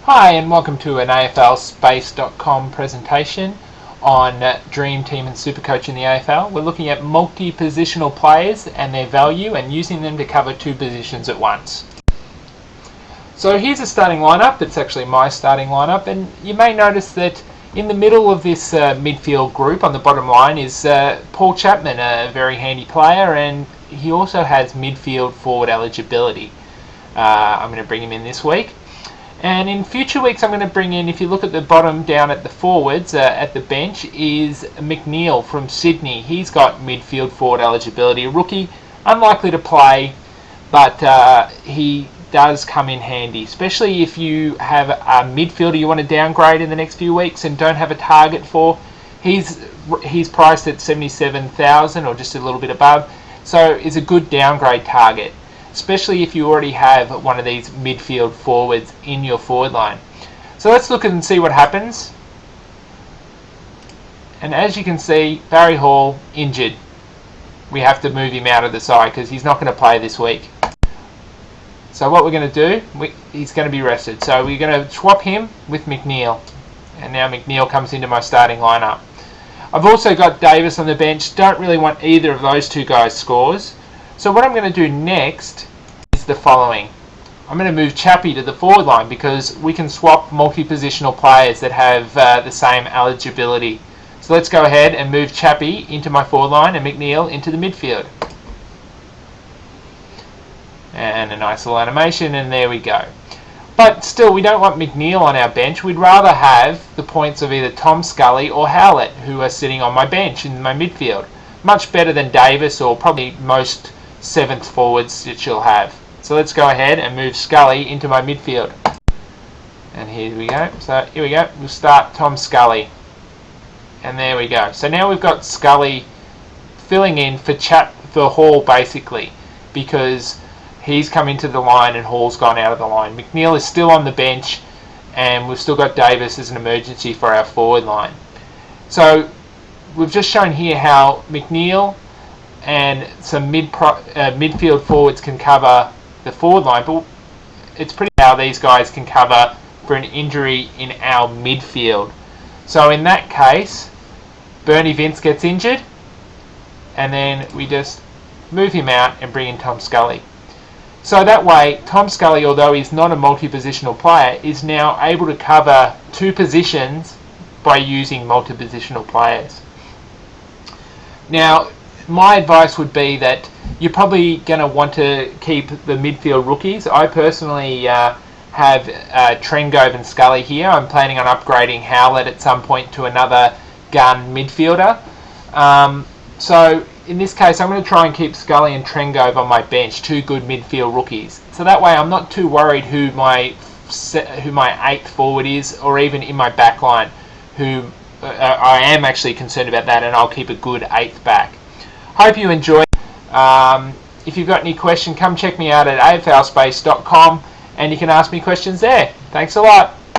Hi and welcome to an AFLspace.com presentation on Dream Team and Supercoach in the AFL. We're looking at multi-positional players and their value and using them to cover two positions at once. So here's a starting lineup. That's actually my starting lineup, and you may notice that in the middle of this midfield group on the bottom line is Paul Chapman, a very handy player, and he also has midfield forward eligibility. I'm going to bring him in this week. And in future weeks I'm going to bring in, if you look at the bottom down at the forwards, at the bench, is McNeil from Sydney. He's got midfield forward eligibility. A rookie, unlikely to play, but he does come in handy, especially if you have a midfielder you want to downgrade in the next few weeks and don't have a target for. He's priced at 77,000 or just a little bit above, so is a good downgrade target, especially if you already have one of these midfield forwards in your forward line. So let's look and see what happens. And as you can see, Barry Hall injured. We have to move him out of the side because he's not going to play this week. So what we're going to do, he's going to be rested. So we're going to swap him with McNeil. And now McNeil comes into my starting lineup. I've also got Davis on the bench. Don't really want either of those two guys' scores. So what I'm going to do next is the following. I'm going to move Chappie to the forward line because we can swap multi-positional players that have the same eligibility. So let's go ahead and move Chappie into my forward line and McNeil into the midfield. And a nice little animation, and there we go. But still, we don't want McNeil on our bench. We'd rather have the points of either Tom Scully or Howlett, who are sitting on my bench in my midfield. Much better than Davis or probably most seventh forwards that you'll have. So let's go ahead and move Scully into my midfield. And here we go. So here we go. We'll start Tom Scully. And there we go. So now we've got Scully filling in for Hall basically, because he's come into the line and Hall's gone out of the line. McNeil is still on the bench, and we've still got Davis as an emergency for our forward line. So we've just shown here how McNeil and some midfield forwards can cover the forward line, but it's pretty how these guys can cover for an injury in our midfield. So in that case, Bernie Vince gets injured, and then we just move him out and bring in Tom Scully. So that way, Tom Scully, although he's not a multi-positional player, is now able to cover two positions by using multi-positional players. Now, my advice would be that you're probably going to want to keep the midfield rookies. I personally have Trengove and Scully here. I'm planning on upgrading Howlett at some point to another gun midfielder. So in this case, I'm going to try and keep Scully and Trengove on my bench, two good midfield rookies. So that way I'm not too worried who my eighth forward is, or even in my back line, who I am actually concerned about that, and I'll keep a good eighth back. Hope you enjoyed. If you've got any questions, come check me out at aflspace.com and you can ask me questions there. Thanks a lot.